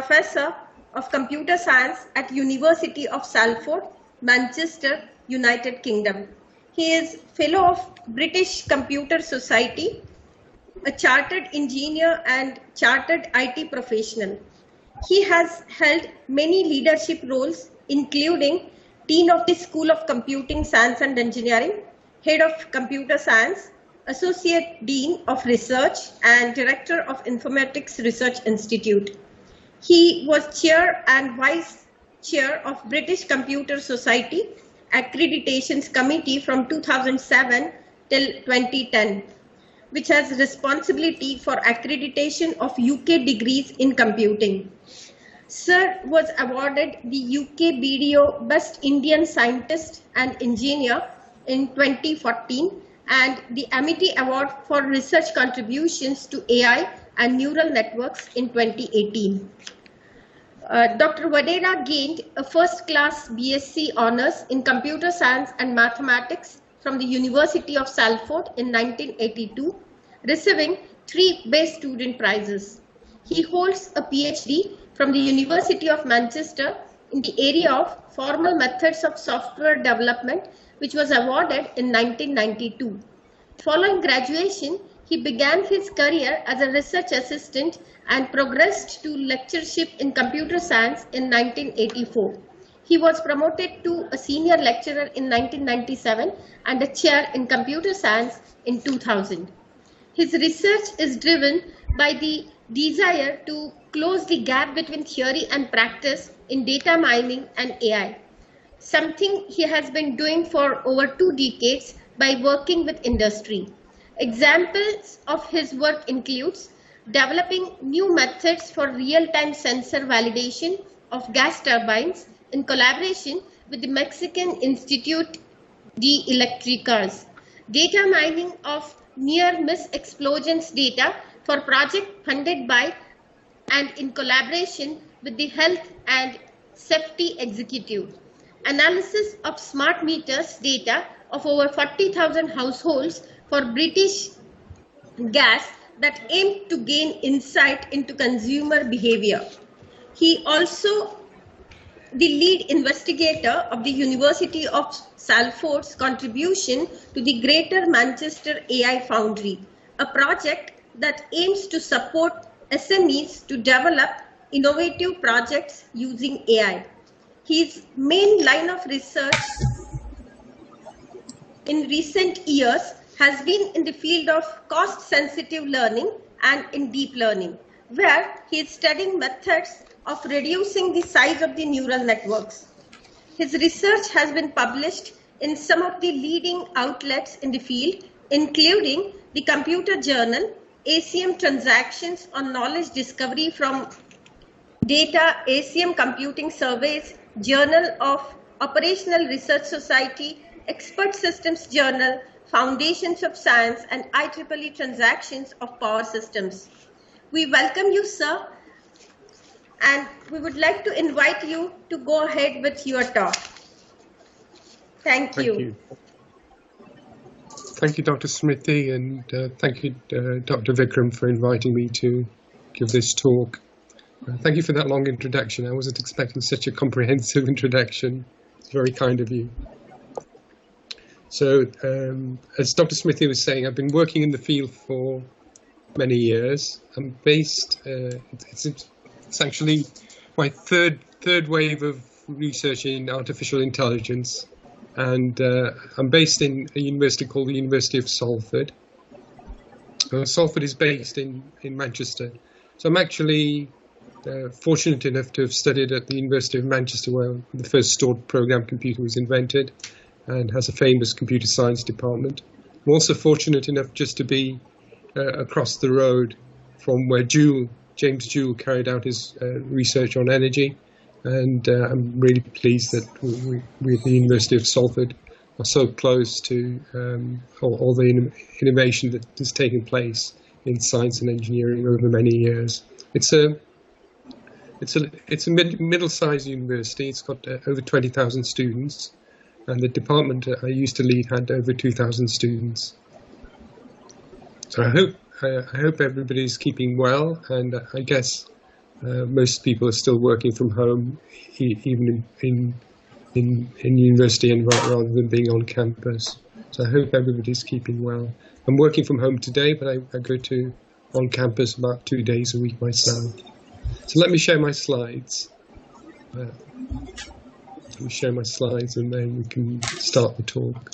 Professor of Computer Science at University of Salford, Manchester, United Kingdom. He is Fellow of British Computer Society, a chartered engineer and chartered IT professional. He has held many leadership roles, including Dean of the School of Computing Science and Engineering, Head of Computer Science, Associate Dean of Research, and Director of Informatics Research Institute. He was Chair and Vice Chair of British Computer Society Accreditations Committee from 2007 till 2010, which has responsibility for accreditation of UK degrees in computing. Sir was awarded the UK BDO Best Indian Scientist and Engineer in 2014 and the Amity Award for Research Contributions to AI and Neural Networks in 2018. Dr. Vadera gained a first-class BSc Honours in Computer Science and Mathematics from the University of Salford in 1982, receiving 3 Best Student Prizes. He holds a PhD from the University of Manchester in the area of Formal Methods of Software Development, which was awarded in 1992. Following graduation, he began his career as a research assistant and progressed to lectureship in computer science in 1984. He was promoted to a senior lecturer in 1997 and a chair in computer science in 2000. His research is driven by the desire to close the gap between theory and practice in data mining and AI, something he has been doing for over 2 decades by working with industry. Examples of his work includes developing new methods for real-time sensor validation of gas turbines in collaboration with the Mexican Institute de Electricas, data mining of near-miss explosions data for project funded by and in collaboration with the Health and Safety Executive, analysis of smart meters data of over 40,000 households for British Gas that aimed to gain insight into consumer behavior. He also the lead investigator of the University of Salford's contribution to the Greater Manchester AI Foundry, a project that aims to support SMEs to develop innovative projects using AI. His main line of research in recent years has been in the field of cost-sensitive learning and in deep learning, where he is studying methods of reducing the size of the neural networks. His research has been published in some of the leading outlets in the field, including the Computer Journal, ACM Transactions on Knowledge Discovery from Data, ACM Computing Surveys, Journal of Operational Research Society, Expert Systems Journal, Foundations of Science, and IEEE Transactions of Power Systems. We welcome you, sir, and we would like to invite you to go ahead with your talk. Thank you. Thank you, Dr. Smriti, and thank you, Dr. Vikram, for inviting me to give this talk. Thank you for that long introduction. I wasn't expecting such a comprehensive introduction. It's very kind of you. So, as Dr. Smriti was saying, I've been working in the field for many years. I'm based, it's actually my third wave of research in artificial intelligence. And I'm based in a university called the University of Salford. Salford is based in Manchester. So I'm actually fortunate enough to have studied at the University of Manchester, where the first stored program computer was invented and has a famous computer science department. I'm also fortunate enough just to be across the road from where James Joule carried out his research on energy. And I'm really pleased that we at the University of Salford are so close to all the innovation that has taken place in science and engineering over many years. It's a middle-sized university. It's got over 20,000 students, and the department I used to lead had over 2,000 students. So I hope everybody's keeping well, and I guess Most people are still working from home, even in university and rather than being on campus. So I hope everybody's keeping well. I'm working from home today, but I go to on campus about 2 days a week myself. So let me share my slides. Let me share my slides and then we can start the talk.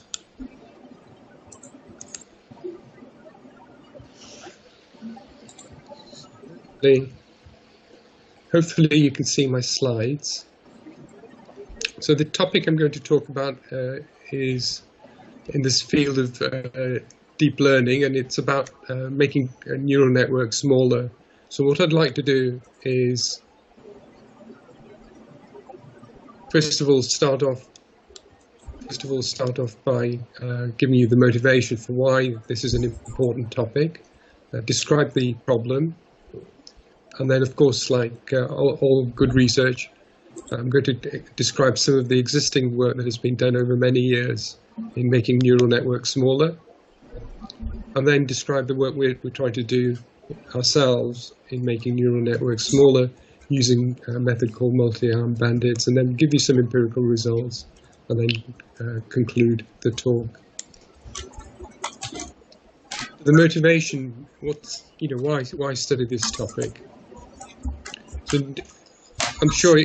Hopefully you can see my slides. So the topic I'm going to talk about is in this field of deep learning, and it's about making a neural network smaller. So what I'd like to do is, first of all, start off by giving you the motivation for why this is an important topic, describe the problem, and then, of course, like all good research, I'm going to describe some of the existing work that has been done over many years in making neural networks smaller, and then describe the work we're trying to do ourselves in making neural networks smaller using a method called multi-arm bandits, and then give you some empirical results, and then conclude the talk. The motivation, why study this topic? So I'm sure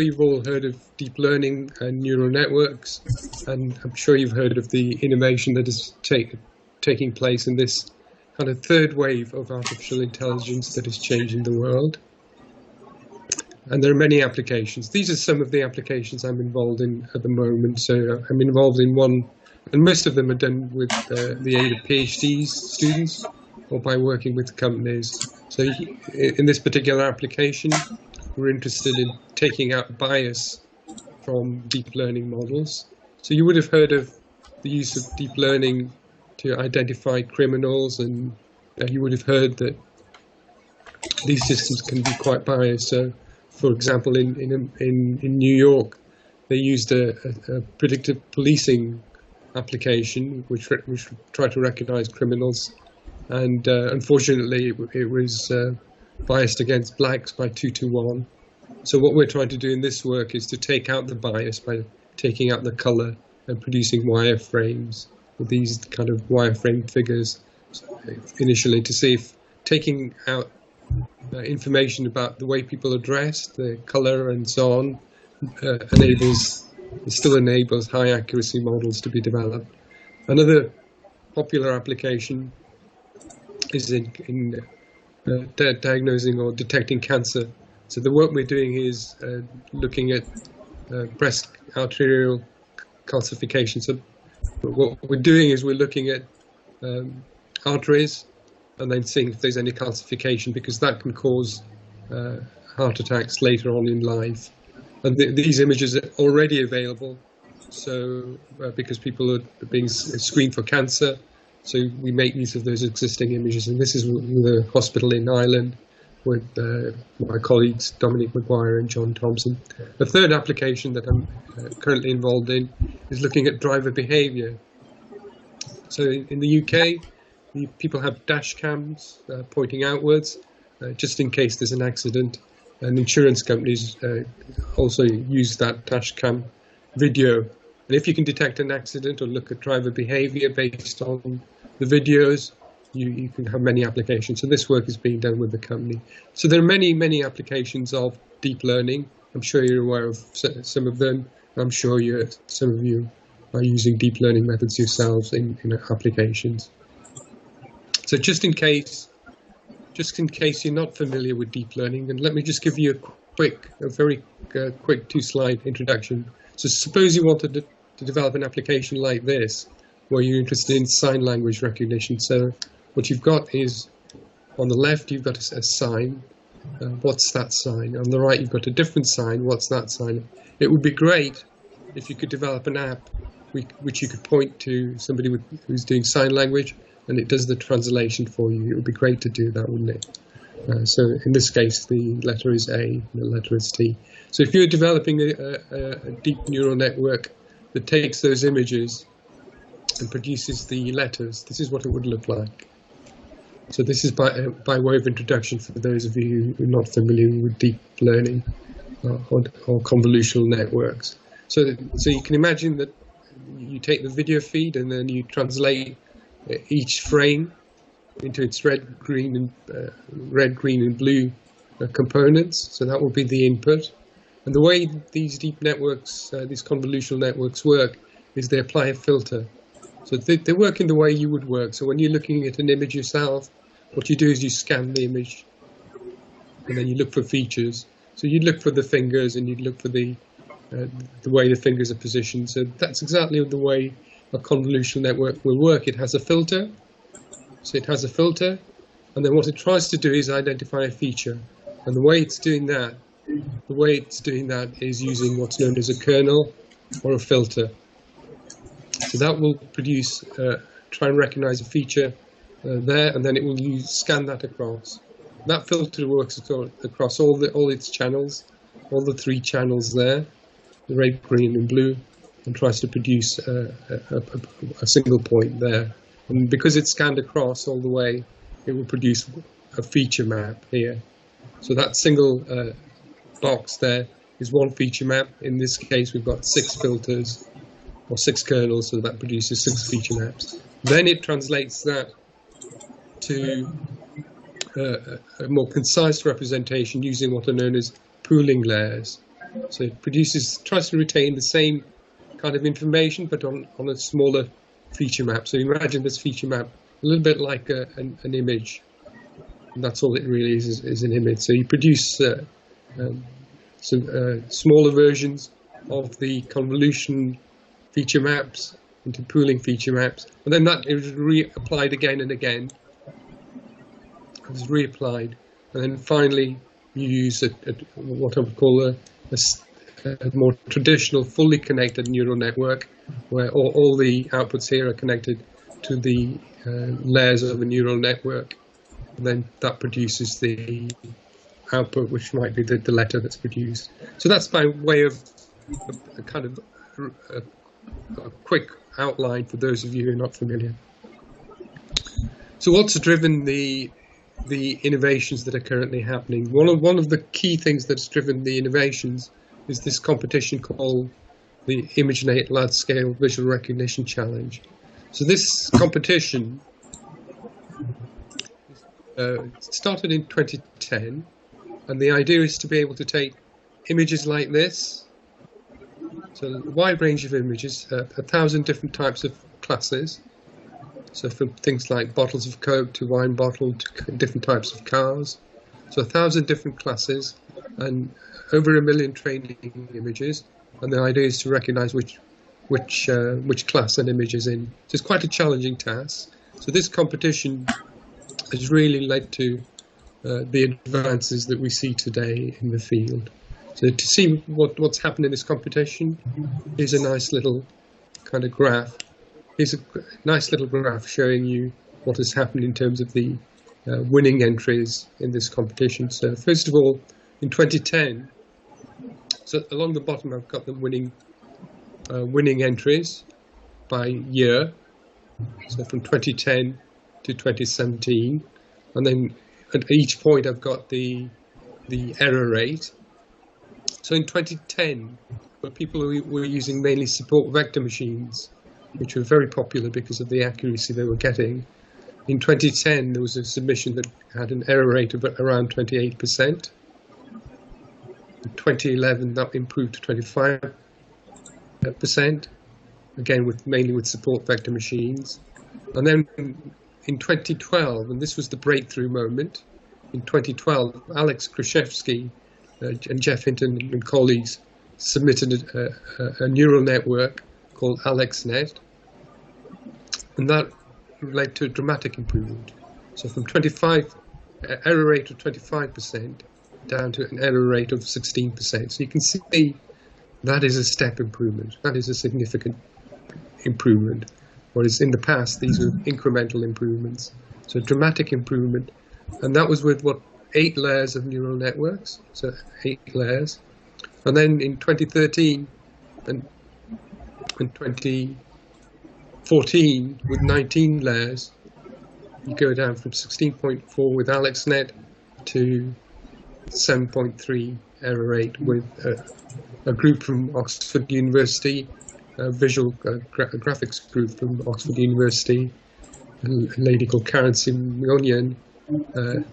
you've all heard of deep learning and neural networks, and I'm sure you've heard of the innovation that is taking place in this kind of third wave of artificial intelligence that is changing the world. And there are many applications. These are some of the applications I'm involved in at the moment. So I'm involved in one, and most of them are done with the aid of PhD students or by working with companies. So in this particular application, we're interested in taking out bias from deep learning models. So you would have heard of the use of deep learning to identify criminals, and you would have heard that these systems can be quite biased. So, for example, in New York, they used a predictive policing application which tried to recognize criminals, and unfortunately it was biased against blacks by 2 to 1. So what we're trying to do in this work is to take out the bias by taking out the color and producing wireframes with these kind of wireframe figures initially, to see if taking out information about the way people are dressed, the color and so on, still enables high accuracy models to be developed. Another popular application is in diagnosing or detecting cancer. So the work we're doing is looking at breast arterial calcification. So what we're doing is we're looking at arteries and then seeing if there's any calcification, because that can cause heart attacks later on in life. And these images are already available, so because people are being screened for cancer, so we make use of those existing images. And this is the hospital in Ireland with my colleagues Dominic Maguire and John Thompson. The third application that I'm currently involved in is looking at driver behaviour. So in the UK, people have dash cams pointing outwards, just in case there's an accident. And insurance companies also use that dash cam video. And if you can detect an accident or look at driver behaviour based on the videos, you can have many applications. So this work is being done with the company. So there are many applications of deep learning. I'm sure you're aware of some of them. I'm sure some of you are using deep learning methods yourselves in applications. So just in case you're not familiar with deep learning, and let me just give you a very quick 2-slide introduction. So suppose you wanted to develop an application like this, where you're interested in sign language recognition. So what you've got is, on the left, you've got a sign. What's that sign? On the right, you've got a different sign. What's that sign? It would be great if you could develop an app which you could point to somebody who's doing sign language, and it does the translation for you. It would be great to do that, wouldn't it? So in this case, the letter is A and the letter is T. So if you're developing a deep neural network that takes those images and produces the letters, this is what it would look like. So this is by way of introduction for those of you who are not familiar with deep learning or convolutional networks. So you can imagine that you take the video feed and then you translate each frame into its red, green, and blue components. So that will be the input. And the way these deep networks, these convolutional networks work is they apply a filter. So they work in the way you would work. So when you're looking at an image yourself, what you do is you scan the image and then you look for features. So you'd look for the fingers and you'd look for the way the fingers are positioned. So that's exactly the way a convolutional network will work. It has a filter. So it has a filter, and then what it tries to do is identify a feature. And the way it's doing that is using what's known as a kernel or a filter. So that will produce, try and recognize a feature there, and then it will scan that across. That filter works across all its channels, all the 3 channels there, the red, green, and blue, and tries to produce a single point there. And because it's scanned across all the way, it will produce a feature map here. So that single box there is one feature map. In this case, we've got 6 filters or 6 kernels, so that produces 6 feature maps. Then it translates that to a more concise representation using what are known as pooling layers. So it tries to retain the same kind of information, but on a smaller feature map. So imagine this feature map a little bit like an image. And that's all it really is an image. So you produce some smaller versions of the convolution feature maps into pooling feature maps, and then that is reapplied again and again. It's reapplied, and then finally you use what I would call a more traditional, fully connected neural network, where all the outputs here are connected to the layers of a neural network, and then that produces the output, which might be the letter that's produced. So that's by way of a kind of a quick outline for those of you who are not familiar. So what's driven the innovations that are currently happening? One of the key things that's driven the innovations is this competition called the ImageNet Large Scale Visual Recognition Challenge. So this competition started in 2010, and the idea is to be able to take images like this, so a wide range of images, 1,000 different types of classes, so from things like bottles of Coke to wine bottle to different types of cars, so 1,000 different classes and over 1 million training images, and the idea is to recognize which class an image is in. So it's quite a challenging task. So this competition has really led to the advances that we see today in the field. So to see what's happened in this competition, here's a nice little kind of graph. Here's a nice little graph showing you what has happened in terms of the winning entries in this competition. So first of all, in 2010, so along the bottom I've got the winning entries by year. So from 2010 to 2017, and then at each point I've got the error rate. So in 2010, people were using mainly support vector machines, which were very popular because of the accuracy they were getting. In 2010, there was a submission that had an error rate of around 28%. In 2011, that improved to 25%, again mainly with support vector machines. And then in 2012, and this was the breakthrough moment, in 2012, Alex Krzyzewski and Jeff Hinton and colleagues submitted a neural network called AlexNet, and that led to a dramatic improvement. So from error rate of 25% down to an error rate of 16%. So you can see that is a step improvement. That is a significant improvement. Whereas in the past, these were incremental improvements. So dramatic improvement. And that was with 8 layers of neural networks. So 8 layers. And then in 2013 and 2014, with 19 layers, you go down from 16.4 with AlexNet to 7.3 error rate with a group from Oxford University, a visual graphics group from Oxford University, a lady called Karen Simonian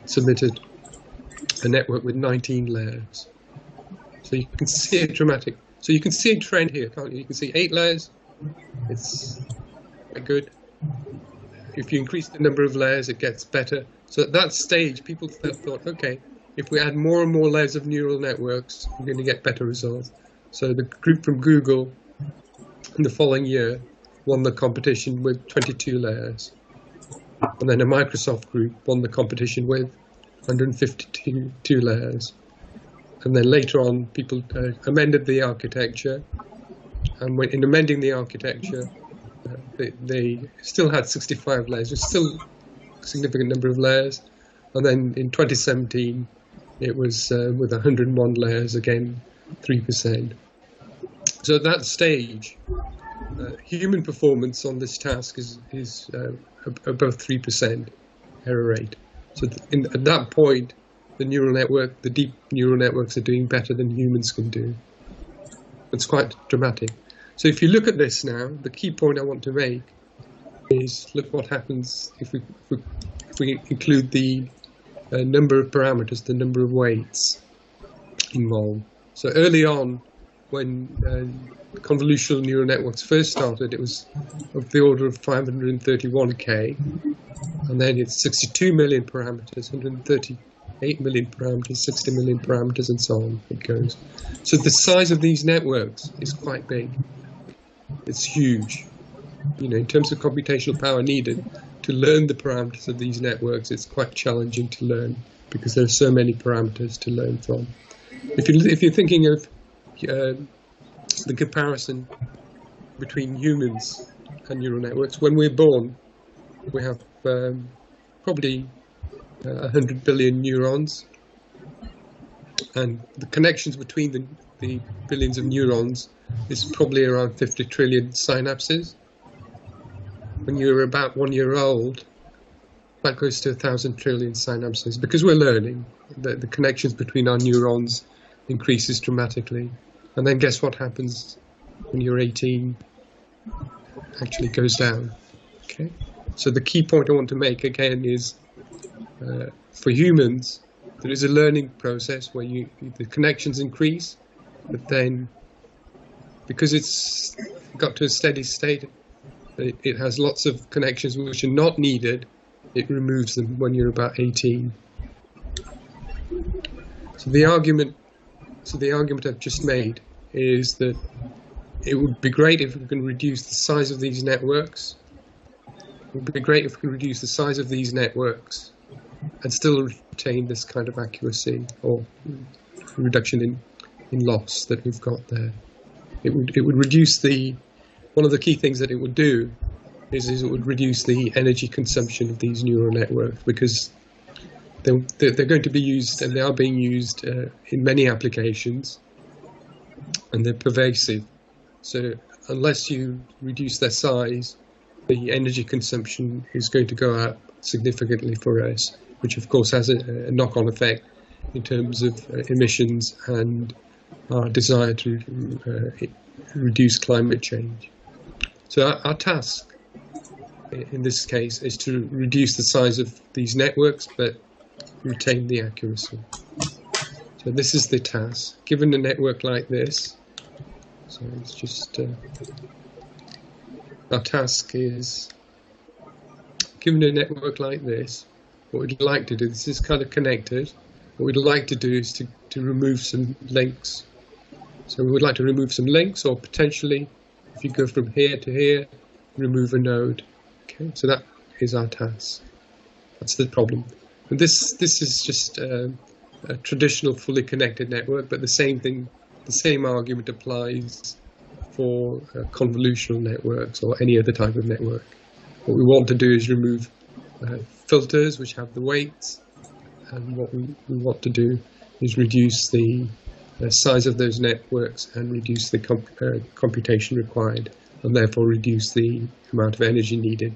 submitted a network with 19 layers. So you can see a dramatic. So you can see a trend here, can't you? You can see 8 layers. It's quite good. If you increase the number of layers, it gets better. So at that stage, people thought, okay, if we add more and more layers of neural networks, we're going to get better results. So the group from Google in the following year won the competition with 22 layers. And then a Microsoft group won the competition with 152 layers. And then later on, people amended the architecture. And in amending the architecture, they still had 65 layers. There's still a significant number of layers. And then in 2017, it was with 101 layers, again, 3%. So at that stage, human performance on this task is above 3% error rate. So at that point, the deep neural networks are doing better than humans can do. It's quite dramatic. So if you look at this now, the key point I want to make is look what happens if we include the number of parameters, the number of weights involved. So early on, when convolutional neural networks first started, it was of the order of 531K, and then it's 62 million parameters, 138 million parameters, 60 million parameters, and so on it goes. So the size of these networks is quite big. It's huge. You know, in terms of computational power needed to learn the parameters of these networks, it's quite challenging to learn because there are so many parameters to learn from. If you're thinking of the comparison between humans and neural networks, when we're born, we have probably 100 billion neurons, and the connections between the billions of neurons is probably around 50 trillion synapses. When you're about 1 year old, that goes to 1,000 trillion synapses, because we're learning. The connections between our neurons increases dramatically. And then guess what happens when you're 18? Actually goes down. Okay. So the key point I want to make again is for humans, there is a learning process where the connections increase, but then because it's got to a steady state, it has lots of connections which are not needed. It removes them when you're about 18. So the argument I've just made is that it would be great if we can reduce the size of these networks. It would be great if we can reduce the size of these networks and still retain this kind of accuracy or reduction in loss that we've got there. It would reduce one of the key things that it would do is it would reduce the energy consumption of these neural networks, because they're going to be used, and they are being used in many applications, and they're pervasive. So unless you reduce their size, the energy consumption is going to go up significantly for us, which of course has a knock-on effect in terms of emissions and our desire to reduce climate change. So our task in this case is to reduce the size of these networks but retain the accuracy. So this is the task. Given a network like this, so it's just our task is, given a network like this, what we'd like to do, this is kind of connected, what we'd like to do is to remove some links. So we would like to remove some links, or potentially, if you go from here to here, remove a node. Okay, so that is our task. That's the problem. And this is just a traditional fully connected network, but the same argument applies for convolutional networks or any other type of network. What we want to do is remove filters which have the weights, and what we want to do is reduce the size of those networks and reduce the computation required, and therefore reduce the amount of energy needed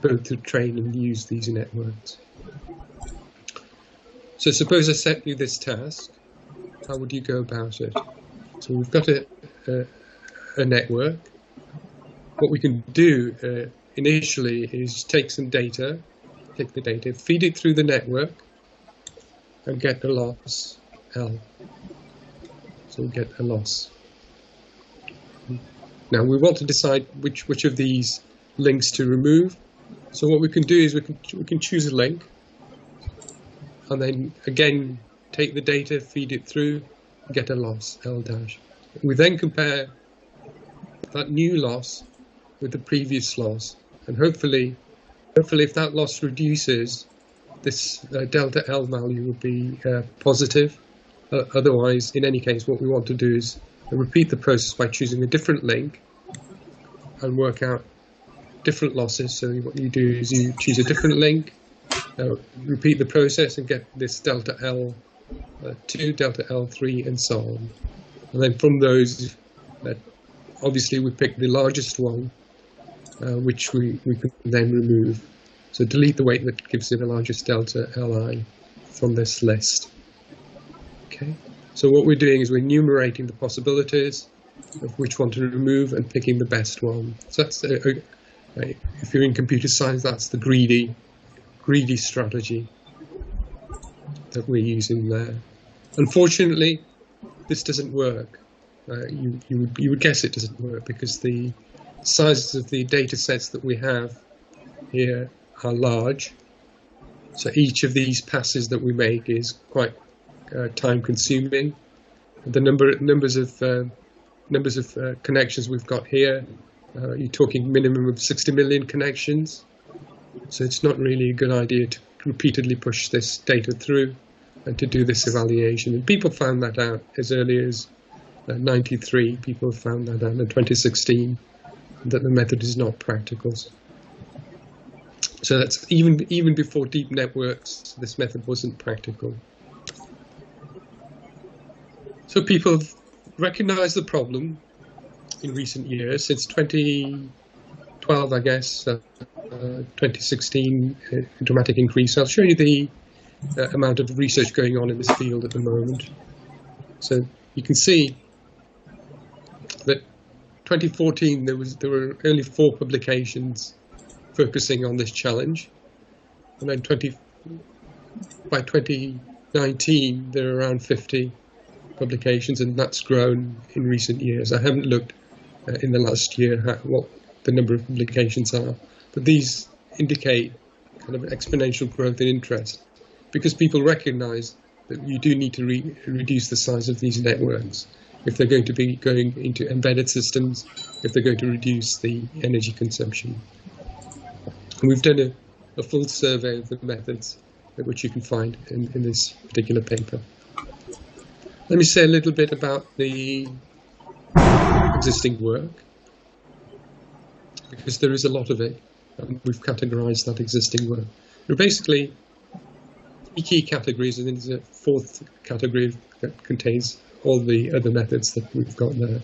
both to train and use these networks. So suppose I set you this task, how would you go about it? So we've got a network. What we can do initially is take some data, take the data, feed it through the network, and get the loss L. So we get a loss. Now we want to decide which of these links to remove. So what we can do is we can choose a link, and then again take the data, feed it through, and get a loss L dash. We then compare that new loss with the previous loss, and hopefully if that loss reduces, this delta L value will be positive. Otherwise, in any case, what we want to do is repeat the process by choosing a different link and work out different losses. So what you do is you choose a different link, repeat the process, and get this delta L2, delta L3, and so on. And then from those, obviously we pick the largest one, which we can then remove. So delete the weight that gives you the largest delta Li from this list. Okay. So what we're doing is we're enumerating the possibilities of which one to remove and picking the best one. So that's if you're in computer science, that's the greedy strategy that we're using there. Unfortunately, this doesn't work. You would guess it doesn't work because the sizes of the data sets that we have here are large. So each of these passes that we make is quite time consuming. The numbers of connections we've got here, you're talking minimum of 60 million connections. So it's not really a good idea to repeatedly push this data through and to do this evaluation. And people found that out as early as 93. People found that out in 2016, that the method is not practical. So that's even before deep networks, this method wasn't practical. So people have recognized the problem in recent years, since 2012, I guess, 2016, a dramatic increase. I'll show you the amount of research going on in this field at the moment. So you can see that 2014 there were only 4 publications focusing on this challenge, and then by 2019 there are around 50 publications, and that's grown in recent years. I haven't looked in the last year what the number of publications are, but these indicate kind of exponential growth in interest, because people recognize that you do need to reduce the size of these networks if they're going to be going into embedded systems, if they're going to reduce the energy consumption. And we've done a full survey of the methods, which you can find in this particular paper. Let me say a little bit about the existing work, because there is a lot of it, and we've categorized that existing work. There are basically 3 key categories, and then there's a 4th category that contains all the other methods that we've got there.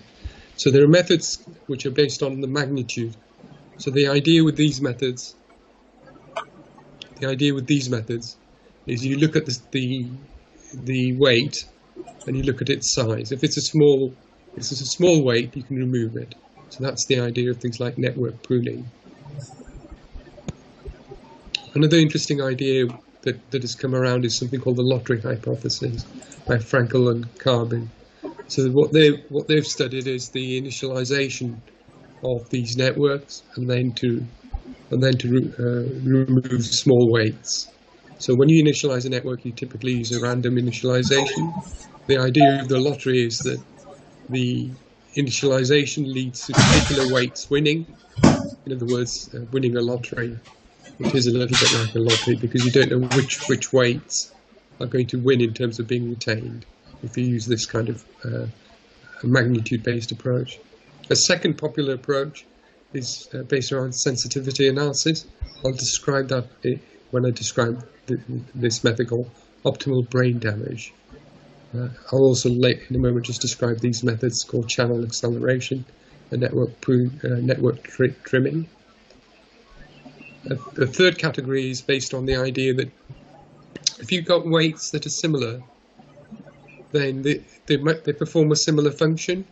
So there are methods which are based on the magnitude. So the idea with these methods is you look at the weight and you look at its size. If it's a small weight, you can remove it. So that's the idea of things like network pruning. Another interesting idea that has come around is something called the lottery hypothesis by Frankel and Carbon. So what they've studied is the initialization of these networks, and then to remove small weights. So when you initialize a network, you typically use a random initialization. The idea of the lottery is that the initialization leads to particular weights winning. In other words, winning a lottery, which is a little bit like a lottery, because you don't know which weights are going to win in terms of being retained if you use this kind of magnitude-based approach. A second popular approach is based around sensitivity analysis. I'll describe that when I describe this method called optimal brain damage. I'll also in a moment just describe these methods called channel acceleration and network trimming. The third category is based on the idea that if you've got weights that are similar, then they perform a similar function,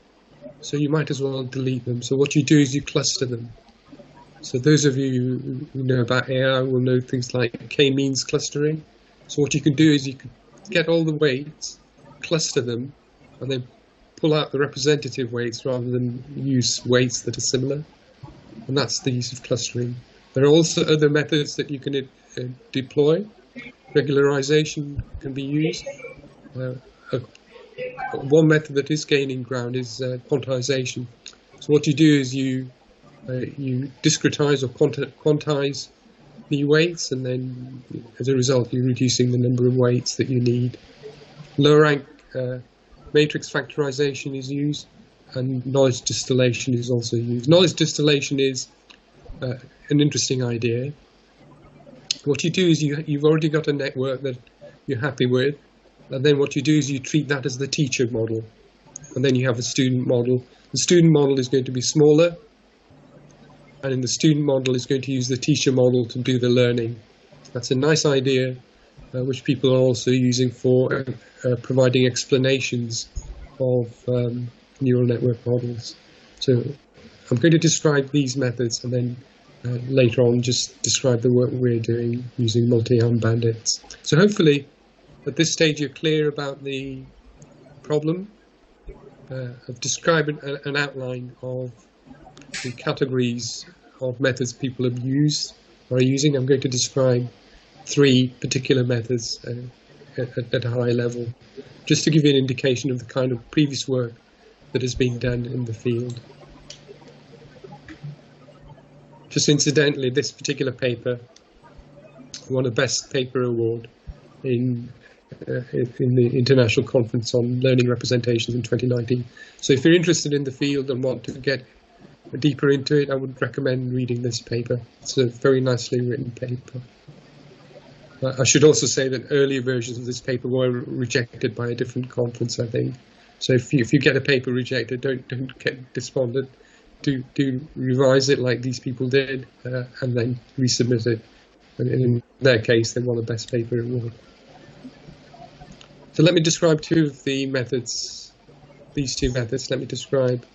so you might as well delete them. So what you do is you cluster them. So those of you who know about AI will know things like k-means clustering. So what you can do is you can get all the weights, cluster them, and then pull out the representative weights rather than use weights that are similar. And that's the use of clustering. There are also other methods that you can deploy. Regularization can be used. One method that is gaining ground is quantization. So what you do is you discretize or quantize the weights, and then as a result you're reducing the number of weights that you need. Lower rank matrix factorization is used, and knowledge distillation is also used. Knowledge distillation is an interesting idea. What you do is you've already got a network that you're happy with, and then what you do is you treat that as the teacher model, and then you have a student model. The student model is going to be smaller, and in the student model is going to use the teacher model to do the learning. That's a nice idea, which people are also using for providing explanations of neural network models. So I'm going to describe these methods, and then later on just describe the work we're doing using multi-arm bandits. So hopefully at this stage you're clear about the problem. I've described an outline of the categories of methods people have used or are using. I'm going to describe 3 particular methods at a high level, just to give you an indication of the kind of previous work that has been done in the field. Just incidentally, this particular paper won a Best Paper Award in the International Conference on Learning Representations in 2019. So if you're interested in the field and want to get deeper into it, I would recommend reading this paper. It's a very nicely written paper. I should also say that earlier versions of this paper were rejected by a different conference, I think. So if you get a paper rejected, don't get despondent. Do revise it like these people did, and then resubmit it. And in their case, they won a Best Paper Award. So let me describe 2 of the methods, these 2 methods. Let me describe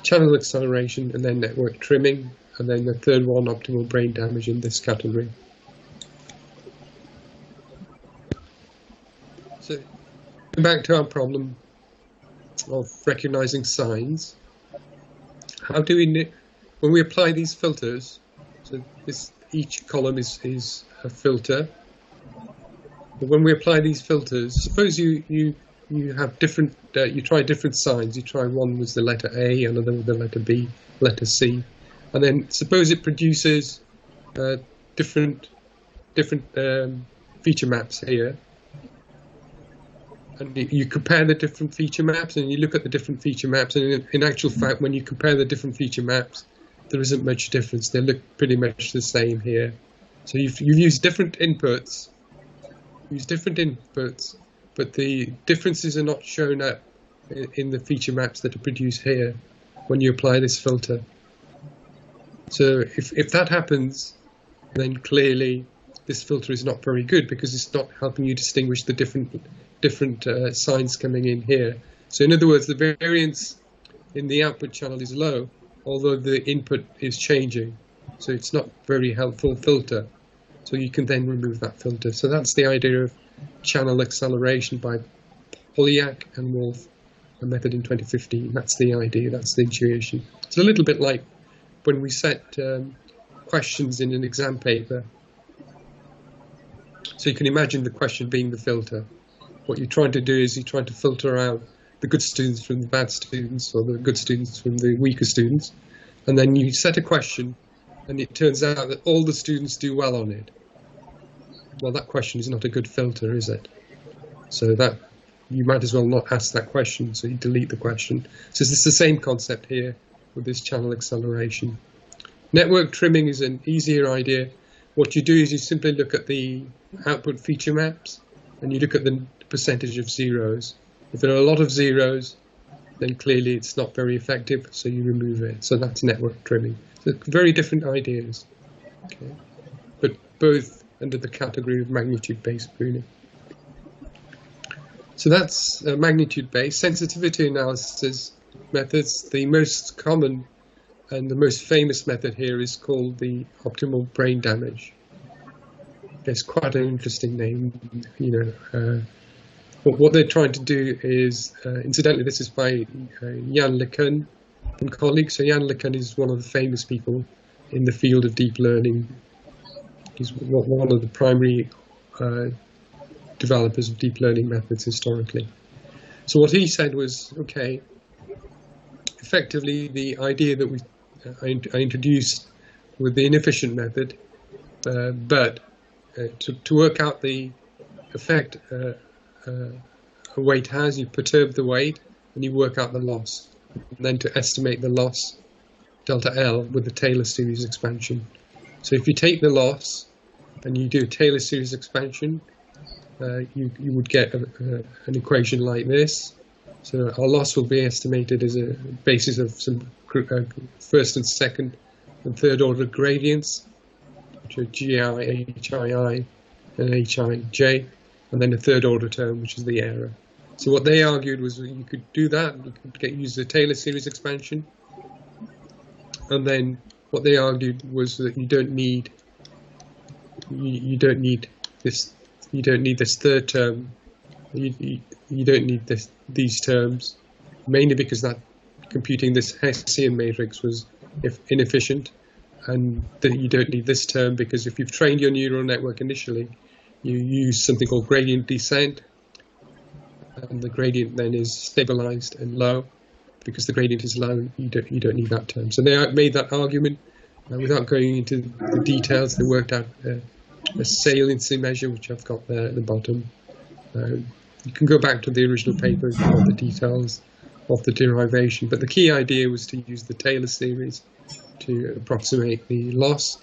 channel acceleration and then network trimming, and then the third one, optimal brain damage, in this category. So going back to our problem of recognizing signs, how do we, when we apply these filters, so each column is a filter. But when we apply these filters, suppose you have different, you try different signs. You try one with the letter A, another with the letter B, letter C, and then suppose it produces different feature maps here. And you compare the different feature maps, and you look at the different feature maps, and in actual fact, when you compare the different feature maps, there isn't much difference. They look pretty much the same here. So you've used different inputs, but the differences are not shown up in the feature maps that are produced here when you apply this filter. So if that happens, then clearly this filter is not very good, because it's not helping you distinguish the different signs coming in here. So in other words, the variance in the output channel is low, although the input is changing. So it's not very helpful filter. So you can then remove that filter. So that's the idea of channel acceleration by Polyak and Wolf, a method in 2015. That's the idea, that's the intuition. It's a little bit like when we set questions in an exam paper. So you can imagine the question being the filter. What you're trying to do is you're trying to filter out the good students from the bad students, or the good students from the weaker students. And then you set a question, and it turns out that all the students do well on it. Well, that question is not a good filter, is it? So that you might as well not ask that question, so you delete the question. So it's the same concept here with this channel acceleration. Network trimming is an easier idea. What you do is you simply look at the output feature maps, and you look at the percentage of zeros. If there are a lot of zeros, then clearly it's not very effective, so you remove it. So that's network trimming. So very different ideas. Okay, but both under the category of magnitude-based pruning. So that's magnitude-based. Sensitivity analysis methods. The most common and the most famous method here is called the optimal brain damage. It's quite an interesting name, you know. What they're trying to do is, incidentally, this is by Jan LeCun and colleagues. So Jan LeCun is one of the famous people in the field of deep learning. He's one of the primary developers of deep learning methods historically. So what he said was, okay, effectively the idea that I introduced with the inefficient method, but to work out the effect a weight has, you perturb the weight and you work out the loss. And then to estimate the loss, delta L, with the Taylor series expansion. So if you take the loss and you do a Taylor series expansion, you would get an equation like this. So our loss will be estimated as a basis of some first and second and third order gradients, which are GI, HII, and HIJ, and then a third order term, which is the error. So what they argued was that you could do that, you could use the Taylor series expansion, and then what they argued was that you don't need this third term. You don't need these terms, mainly because that computing this Hessian matrix was inefficient, and that you don't need this term because if you've trained your neural network initially, you use something called gradient descent, and the gradient then is stabilized and low. Because the gradient is low, you don't need that term. So they made that argument without going into the details. They worked out a saliency measure, which I've got there at the bottom. You can go back to the original paper and get the details of the derivation. But the key idea was to use the Taylor series to approximate the loss,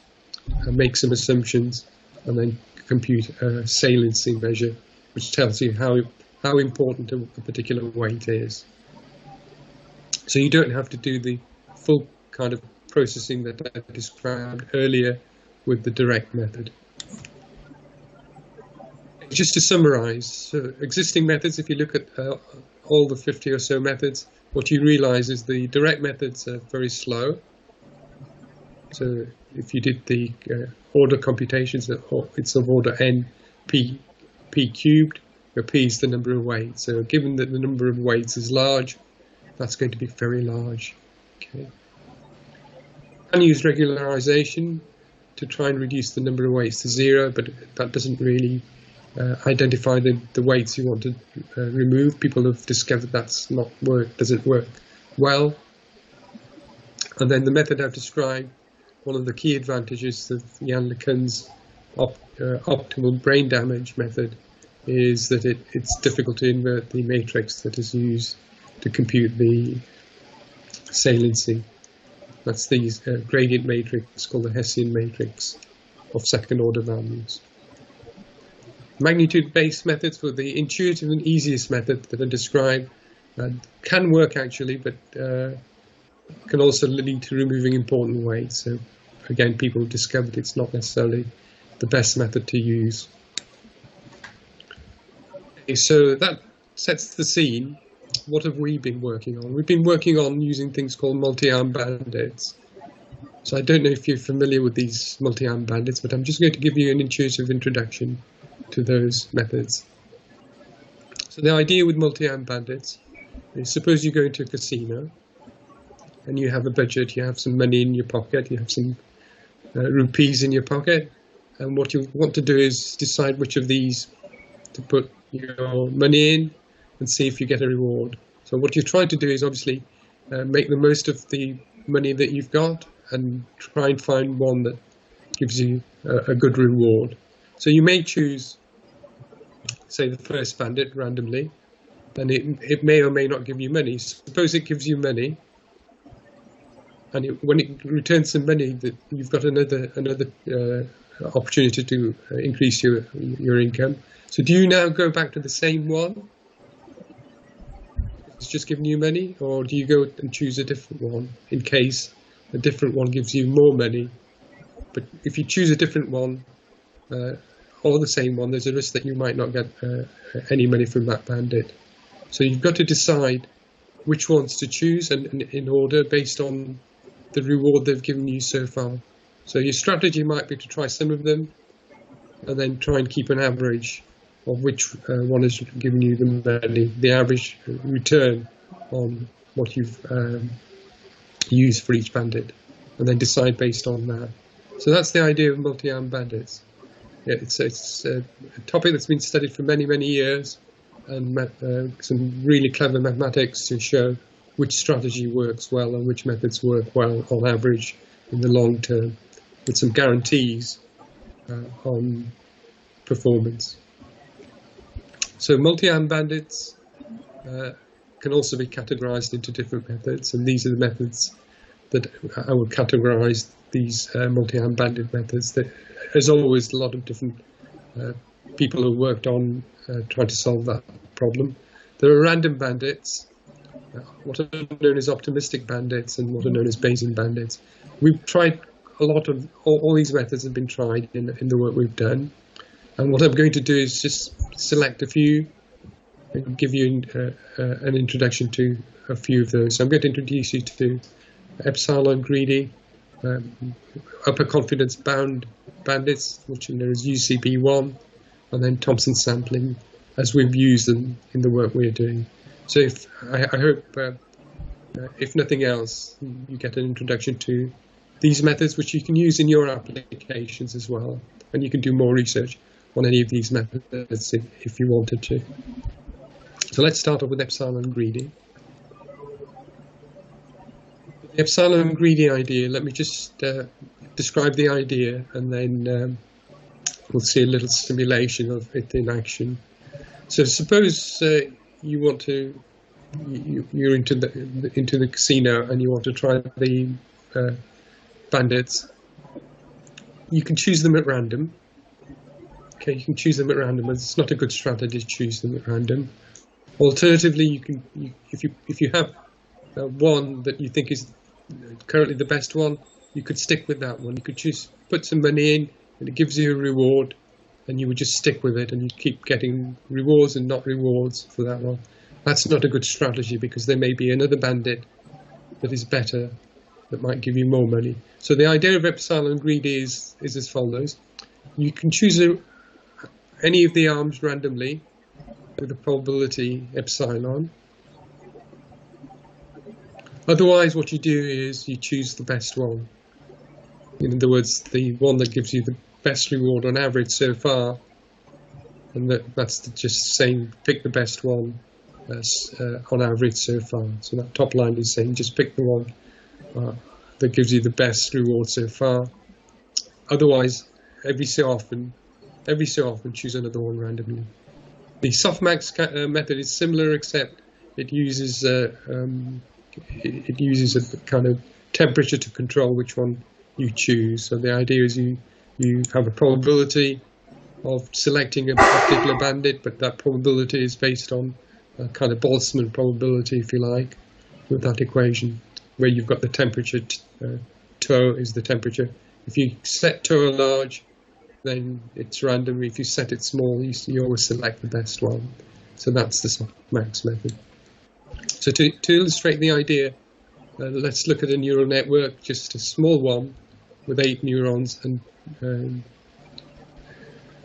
make some assumptions, and then compute a saliency measure, which tells you how important a particular weight is. So you don't have to do the full kind of processing that I described earlier with the direct method. Just to summarize, so existing methods, if you look at all the 50 or so methods, what you realize is the direct methods are very slow. So if you did the order computations, it's of order n p cubed, where p is the number of weights. So given that the number of weights is large, that's going to be very large. Okay. You can use regularization to try and reduce the number of weights to 0, but that doesn't really identify the weights you want to remove. People have discovered doesn't work well. And then the method I've described, one of the key advantages of Jan LeCun's optimal brain damage method is that it's difficult to invert the matrix that is used to compute the saliency. That's the gradient matrix called the Hessian matrix of second order values. Magnitude-based methods were the intuitive and easiest method that I described. Can work actually, but can also lead to removing important weights. So again, people have discovered it's not necessarily the best method to use. Okay, so that sets the scene. What have we been working on? We've been working on using things called multi-arm bandits. So I don't know if you're familiar with these multi-arm bandits, but I'm just going to give you an intuitive introduction to those methods. So the idea with multi-arm bandits is, suppose you go into a casino and you have a budget, you have some money in your pocket, you have some rupees in your pocket, and what you want to do is decide which of these to put your money in and see if you get a reward. So what you're trying to do is obviously make the most of the money that you've got and try and find one that gives you a good reward. So you may choose, say, the first bandit randomly, and it may or may not give you money. Suppose it gives you money, and when it returns some money, that you've got another opportunity to increase your income. So do you now go back to the same one? It's just giving you money, or do you go and choose a different one in case a different one gives you more money, But if you choose a different one or the same one, there's a risk that you might not get any money from that bandit. So you've got to decide which ones to choose and in order based on the reward they've given you so far. So your strategy might be to try some of them and then try and keep an average of which one has given you the average return on what you've used for each bandit, and then decide based on that. So that's the idea of multi-armed bandits. It's a topic that's been studied for many, many years, and some really clever mathematics to show which strategy works well and which methods work well on average in the long term, with some guarantees on performance. So multi-armed bandits can also be categorized into different methods, and these are the methods that I would categorize these multi-armed bandit methods. There's always a lot of different people who worked on trying to solve that problem. There are random bandits, what are known as optimistic bandits and what are known as Bayesian bandits. We've tried a lot of, all these methods have been tried in the work we've done. And what I'm going to do is just select a few and give you an introduction to a few of those. So I'm going to introduce you to epsilon greedy, upper confidence bound bandits, which are known as UCB1, and then Thompson sampling, as we've used them in the work we're doing. So I hope, if nothing else, you get an introduction to these methods, which you can use in your applications as well, and you can do more research on any of these methods if you wanted to. So let's start off with epsilon greedy. The epsilon greedy idea, let me just describe the idea, and then we'll see a little simulation of it in action. So suppose you want to, you're into the casino and you want to try the bandits. You can choose them at random. Okay, you can choose them at random. It's not a good strategy to choose them at random. Alternatively, if you have one that you think is currently the best one, you could stick with that one. You could put some money in, and it gives you a reward, and you would just stick with it, and you keep getting rewards and not rewards for that one. That's not a good strategy, because there may be another bandit that is better, that might give you more money. So the idea of epsilon greedy is as follows. You can choose any of the arms randomly with a probability epsilon. Otherwise, what you do is you choose the best one. In other words, the one that gives you the best reward on average so far, and that's just saying pick the best one on average so far. So that top line is saying just pick the one that gives you the best reward so far. Otherwise, every so often choose another one randomly. The softmax method is similar, except it uses a kind of temperature to control which one you choose. So the idea is you have a probability of selecting a particular bandit, but that probability is based on a kind of Boltzmann probability, if you like, with that equation, where you've got the temperature, tau is the temperature. If you set tau large, then it's random. If you set it small, you always select the best one. So that's the softmax method. So to illustrate the idea, let's look at a neural network, just a small one with 8 neurons and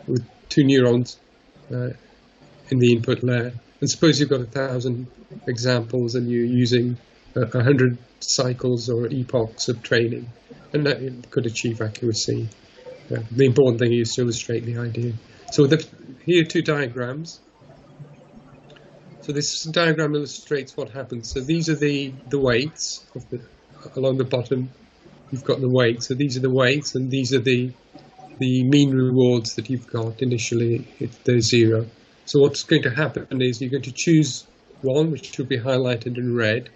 with 2 neurons in the input layer. And suppose you've got 1,000 examples and you're using 100 cycles or epochs of training, and that could achieve accuracy. The important thing is to illustrate the idea. So here are 2 diagrams. So this diagram illustrates what happens. So these are the weights along the bottom. You've got the weights. So these are the weights, and these are the mean rewards that you've got initially if they're 0. So what's going to happen is you're going to choose one, which will be highlighted in red,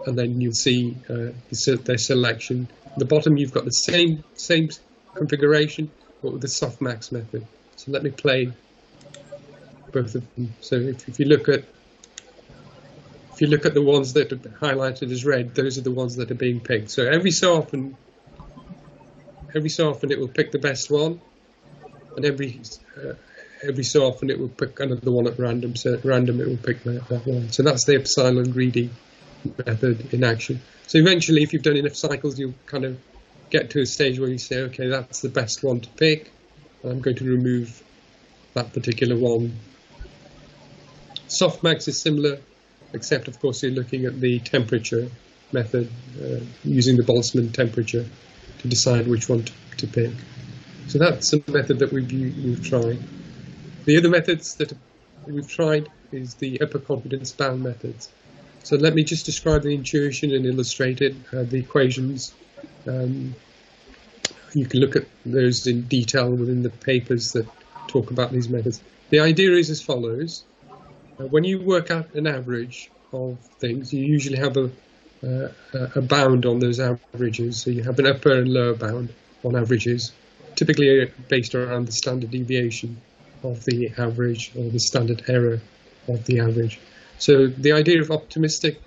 and then you'll see their selection. At the bottom, you've got the same configuration, but with the softmax method. So let me play both of them. So if you look at the ones that are highlighted as red, those are the ones that are being picked. So every so often every so often it will pick the best one, and every so often it will pick another one at random. So at random it will pick that one. So that's the epsilon greedy method in action. So eventually, if you've done enough cycles, you'll kind of get to a stage where you say, okay, that's the best one to pick, and I'm going to remove that particular one. Softmax is similar, except of course you're looking at the temperature method, using the Boltzmann temperature to decide which one to pick. So that's a method that we've tried. The other methods that we've tried is the upper confidence bound methods. So let me just describe the intuition and illustrate it, the equations. You can look at those in detail within the papers that talk about these methods. The idea is as follows. When you work out an average of things, you usually have a bound on those averages. So you have an upper and lower bound on averages, typically based around the standard deviation of the average or the standard error of the average. So the idea of optimistic,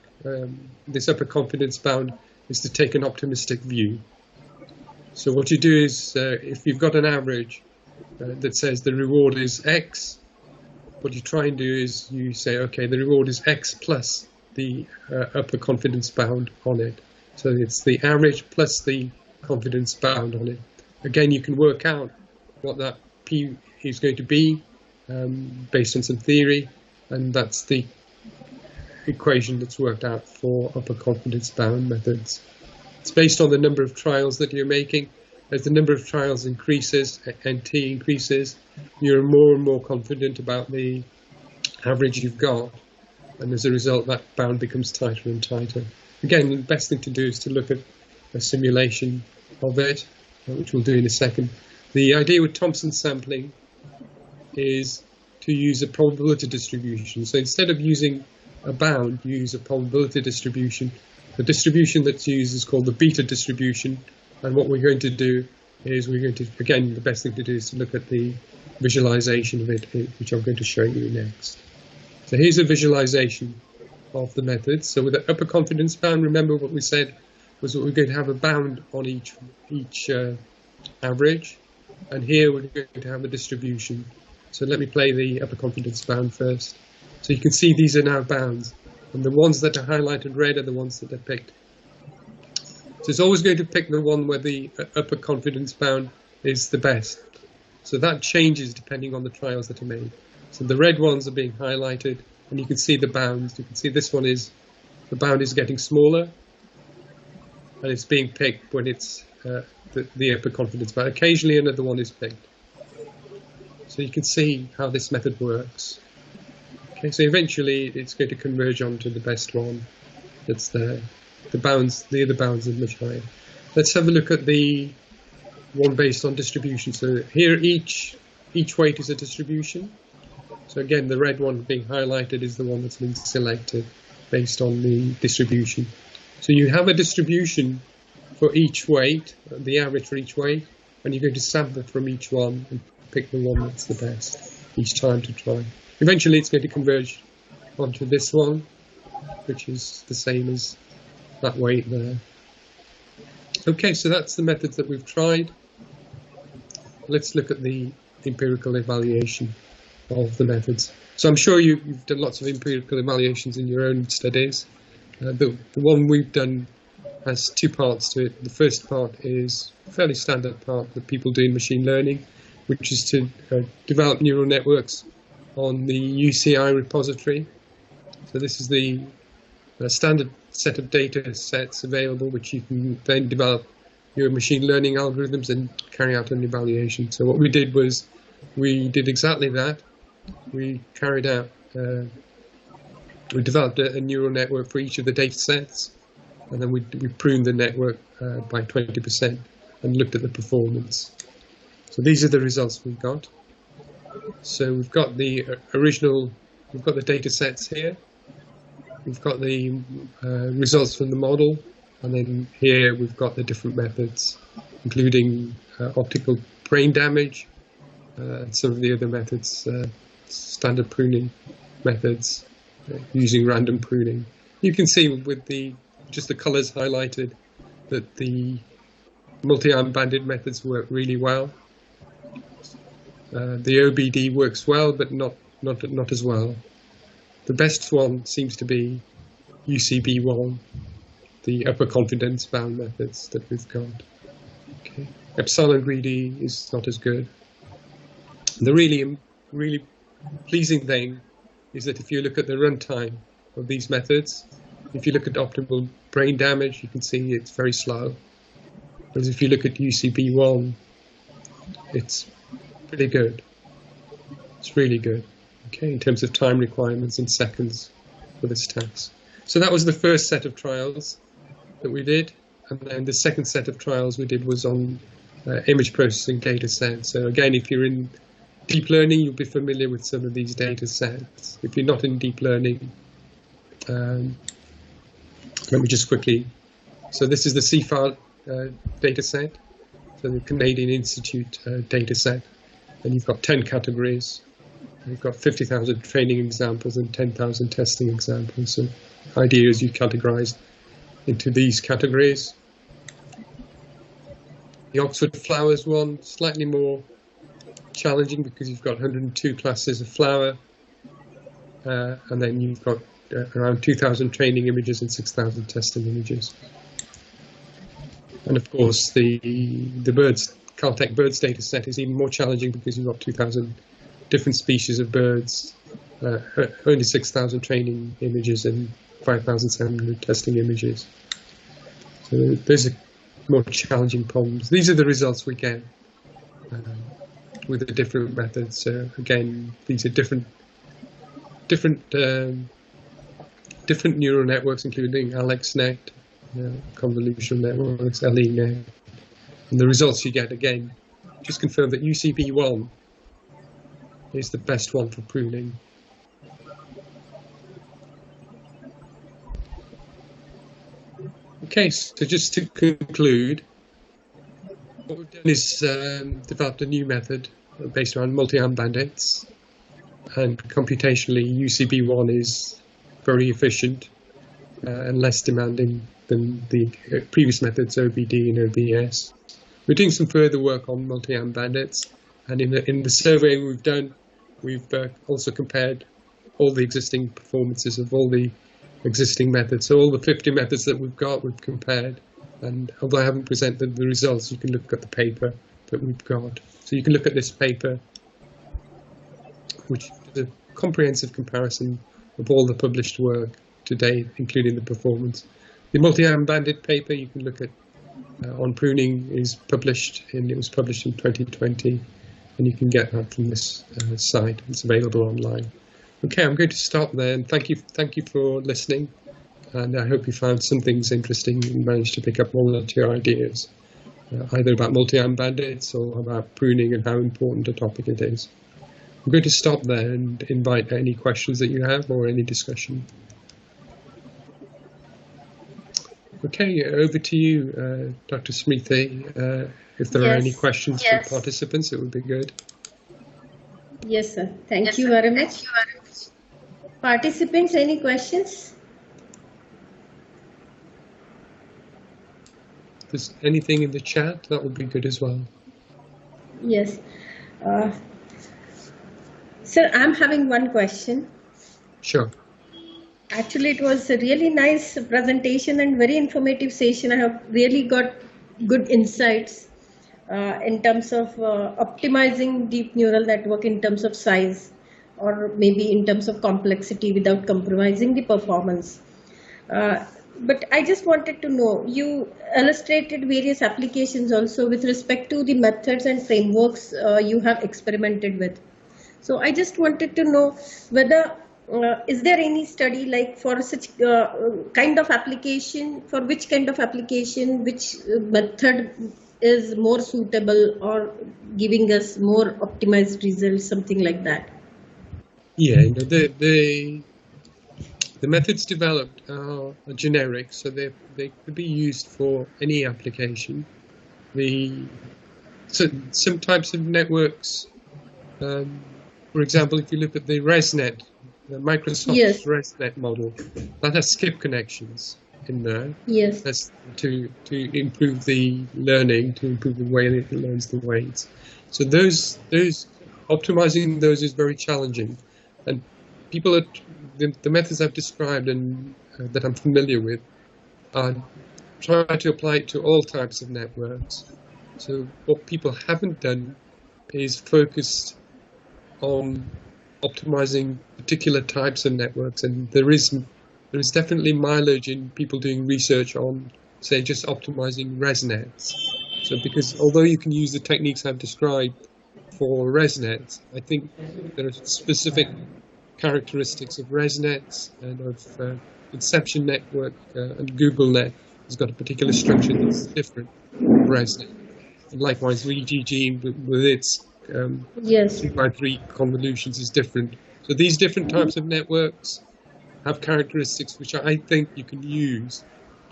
this upper confidence bound, is to take an optimistic view. So what you do is, if you've got an average that says the reward is X, what you try and do is you say, okay, the reward is X plus the upper confidence bound on it. So it's the average plus the confidence bound on it. Again, you can work out what that P is going to be based on some theory, and that's the equation that's worked out for upper confidence bound methods. It's based on the number of trials that you're making. As the number of trials increases and T increases, you're more and more confident about the average you've got, and as a result that bound becomes tighter and tighter. Again, the best thing to do is to look at a simulation of it, which we'll do in a second. The idea with Thompson sampling is to use a probability distribution. So instead of using a bound, you use a probability distribution. The distribution that's used is called the beta distribution, and what we're going to do is we're going to, again, the best thing to do is to look at the visualization of it, which I'm going to show you next. So here's a visualization of the methods. So with the upper confidence bound, remember what we said was that we're going to have a bound on each average, and here we're going to have a distribution. So let me play the upper confidence bound first. So you can see these are now bounds, and the ones that are highlighted red are the ones that are picked. So it's always going to pick the one where the upper confidence bound is the best. So that changes depending on the trials that are made. So the red ones are being highlighted, and you can see the bounds. You can see this one is, the bound is getting smaller, and it's being picked when it's the upper confidence bound. Occasionally another one is picked. So you can see how this method works. Okay, so eventually it's going to converge onto the best one that's there. The other bounds are much higher. Let's have a look at the one based on distribution. So here each weight is a distribution. So again, the red one being highlighted is the one that's been selected based on the distribution. So you have a distribution for each weight, the average for each weight, and you're going to sample from each one and pick the one that's the best each time to try. Eventually it's going to converge onto this one, which is the same as that weight there. Okay, so that's the methods that we've tried. Let's look at the empirical evaluation of the methods. So I'm sure you've done lots of empirical evaluations in your own studies. The one we've done has two parts to it. The first part is a fairly standard part that people do in machine learning, which is to develop neural networks on the UCI repository. So this is the standard set of data sets available, which you can then develop your machine learning algorithms and carry out an evaluation. So what we did was we did exactly that. We carried out, we developed a neural network for each of the data sets, and then we pruned the network by 20% and looked at the performance. So these are the results we got. So we've got the we've got the data sets here. We've got the results from the model, and then here we've got the different methods, including optical brain damage, and some of the other methods, standard pruning methods, using random pruning. You can see with just the colors highlighted that the multi-arm bandit methods work really well. The OBD works well, but not as well. The best one seems to be UCB1, the upper confidence bound methods that we've got. Okay. Epsilon greedy is not as good. The really pleasing thing is that if you look at the runtime of these methods, if you look at optimal brain damage, you can see it's very slow. Whereas if you look at UCB1, it's pretty good. It's really good, okay, in terms of time requirements in seconds for this task. So that was the first set of trials that we did. And then the second set of trials we did was on image processing data sets. So again, if you're in deep learning, you'll be familiar with some of these data sets. If you're not in deep learning, let me just quickly. So this is the CFAR data set, so the Canadian Institute data set. And you've got 10 categories. You've got 50,000 training examples and 10,000 testing examples. So the idea is you categorize into these categories. The Oxford Flowers one, slightly more challenging because you've got 102 classes of flower, and then you've got around 2,000 training images and 6,000 testing images. And of course, the birds, Caltech birds data set is even more challenging because you've got 2,000 different species of birds, only 6,000 training images and 5,700 testing images. So those are more challenging problems. These are the results we get with the different methods. So again, these are different neural networks, including AlexNet, convolutional networks, LENet. And the results you get, again, just confirm that UCB1 is the best one for pruning. Okay, so just to conclude, what we've done is developed a new method based around multi-arm bandits, and computationally UCB1 is very efficient and less demanding than the previous methods, OBD and OBS. We're doing some further work on multi-arm bandits, and in the survey we've done, we've also compared all the existing performances of all the existing methods. So all the 50 methods that we've got, we've compared. And although I haven't presented the results, you can look at the paper that we've got. So you can look at this paper, which is a comprehensive comparison of all the published work to date, including the performance. The multi-arm bandit paper you can look at on pruning is published, and it was published in 2020, and you can get that from this site. It's available online. Okay, I'm going to stop there, and thank you for listening, and I hope you found some things interesting and managed to pick up one or two ideas, either about multi-arm bandits or about pruning and how important a topic it is. I'm going to stop there and invite any questions that you have or any discussion. Okay, over to you, Dr. Smriti. If there are any questions from participants, it would be good. Yes, sir. Thank you very much. Participants, any questions? If there's anything in the chat, that would be good as well. Yes. Sir, I'm having one question. Sure. Actually, it was a really nice presentation and very informative session. I have really got good insights in terms of optimizing deep neural network in terms of size, or maybe in terms of complexity without compromising the performance. But I just wanted to know, you illustrated various applications also with respect to the methods and frameworks you have experimented with. So I just wanted to know whether, is there any study like for such kind of application, for which kind of application, which method is more suitable or giving us more optimized results, something like that? Yeah, the methods developed are generic, so they could be used for any application. So some types of networks, for example, if you look at the ResNet, the Microsoft ResNet model, that has skip connections. in there. Yes. That's to improve the learning, to improve the way it learns the weights. So those optimizing those is very challenging, and people are the methods I've described and that I'm familiar with are trying to apply it to all types of networks. So what people haven't done is focused on optimizing particular types of networks, and there is definitely mileage in people doing research on, say, just optimizing ResNets. So because although you can use the techniques I've described for ResNets, I think there are specific characteristics of ResNets and of Inception Network and GoogleNet has got a particular structure that's different from ResNet. And likewise, VGG with its Yes. 3x3 convolutions is different. So these different types of networks have characteristics which I think you can use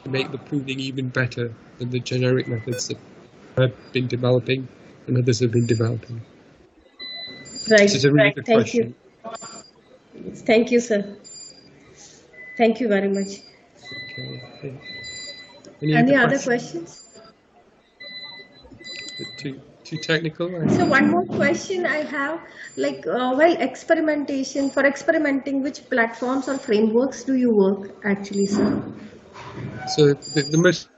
to make the pruning even better than the generic methods that I've been developing and others have been developing. Right. So it's a really good Thank question. you. Thank you, sir. Thank you very much. Okay. Any other questions? Too technical? So one more question I have, like while experimenting, which platforms or frameworks do you work actually, sir? So the most